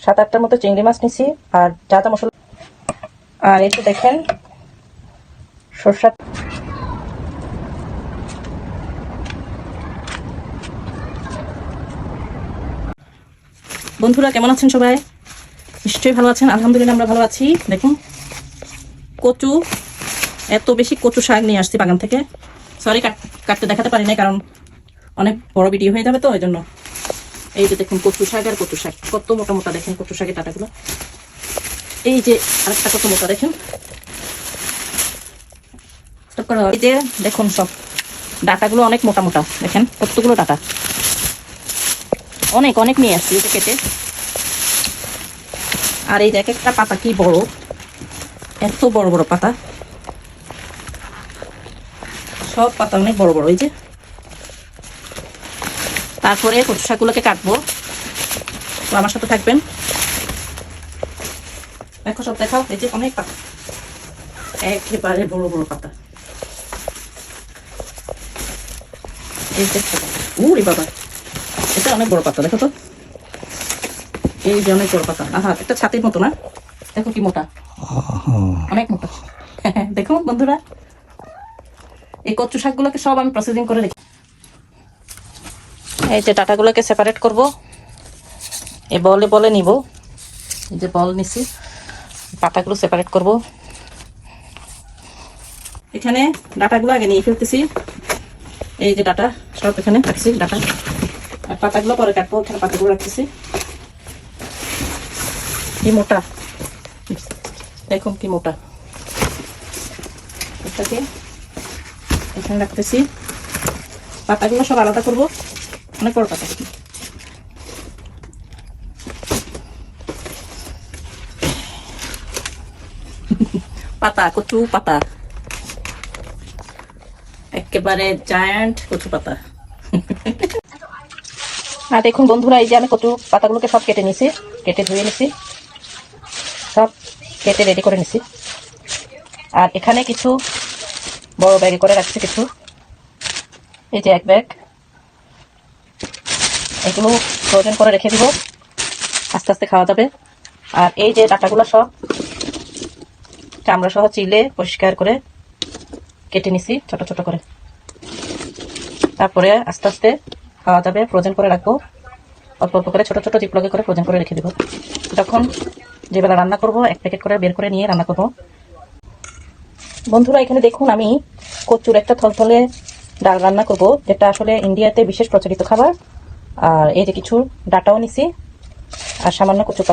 7-8টার মতো চিংড়ি মাছ নিছি আর জাদা মশলা। আর এই তো দেখেন সরষা। বন্ধুরা কেমন আছেন সবাই? নিশ্চয়ই ভালো আছেন। আলহামদুলিল্লাহ আমরা ভালো আছি। দেখুন কচু, এত বেশি কচু শাক নিয়ে আসছি বাগান থেকে। সরি কাটতে দেখাতে পারি না, কারণ অনেক বড় ভিডিও হয়ে যাবে, তো ওই জন্য। এই যে দেখুন কচু শাক, আর কচু শাক কত মোটা মোটা, দেখেন কচু শাকের ডাটাগুলো। এই যে আরেকটা কত মোটা, দেখেন। এই যে দেখুন সব ডাটাগুলো অনেক মোটা মোটা, দেখেন কতগুলো ডাটা, অনেক অনেক নিয়ে আসছি এটা কেটে। আর এই যে এক একটা পাতা কি বড়, এত বড় বড় পাতা, সব পাতা অনেক বড় বড়। এই যে তারপরে কচু শাকগুলোকে কাটবো, তো আমার সাথে থাকবেন। দেখো সব দেখাও, এই যে অনেক পাতা, একেবারে বড় বড় পাতা। এই যে উরে বাবা, এটা অনেক বড় পাতা, দেখো তো। এই যে অনেক বড় পাতা, আহা একটা ছাতির মতো না, দেখো কি মোটা, অনেক মোটা। দেখুন বন্ধুরা, এই কচু শাকগুলোকে সব আমি প্রসেসিং করে রেখে, এই যে ডাটাগুলোকে সেপারেট করব, এই বলে বলে নিব। এই যে বল নিছি, পাতাগুলো সেপারেট করব। এখানে ডাটাগুলো আগে নিয়ে ফেলতেছি। এই যে ডাটা সব এখানে রাখছি, ডাটা আর পাতাগুলো পরে কাটবো। এখানে পাতাগুলো রাখতেছি, কি মোটা, দেখুন কি মোটা। এটাকে এখানে রাখতেছি, পাতাগুলো সব আলাদা করবো, অনেক বড় পাতা। পাতা কচু পাতা, একেবারে জায়ান্ট কচু পাতা। আর দেখুন বন্ধুরা, এই যে আমি কচু পাতাগুলোকে সব কেটে নিছি, কেটে ধুয়ে নিছি, সব কেটে রেডি করে নিছি। আর এখানে কিছু বড় ব্যাগে করে রাখছি কিছু, এই যে এক ব্যাগ, এগুলো ফ্রোজেন করে রেখে দিব, আস্তে আস্তে খাওয়া যাবে। আর এই যে ডাটাগুলো সব চামড়া সহ চিলে পরিষ্কার করে কেটে নিছি ছোট ছোট করে, তারপরে আস্তে আস্তে খাওয়া যাবে, ফ্রোজেন করে রাখবো। অল্প অল্প করে ছোট ছোট জিপলগে করে ফ্রোজেন করে রেখে দেবো। যখন যেবেলা রান্না করব এক প্যাকেট করে বের করে নিয়ে রান্না করব। বন্ধুরা এখানে দেখুন আমি কচুর একটা থলথলে ডাল রান্না করব, যেটা আসলে ইন্ডিয়াতে বিশেষ প্রচলিত খাবার। আর এই যে কিছু ডাটাও নিছি, আর সামান্য কচু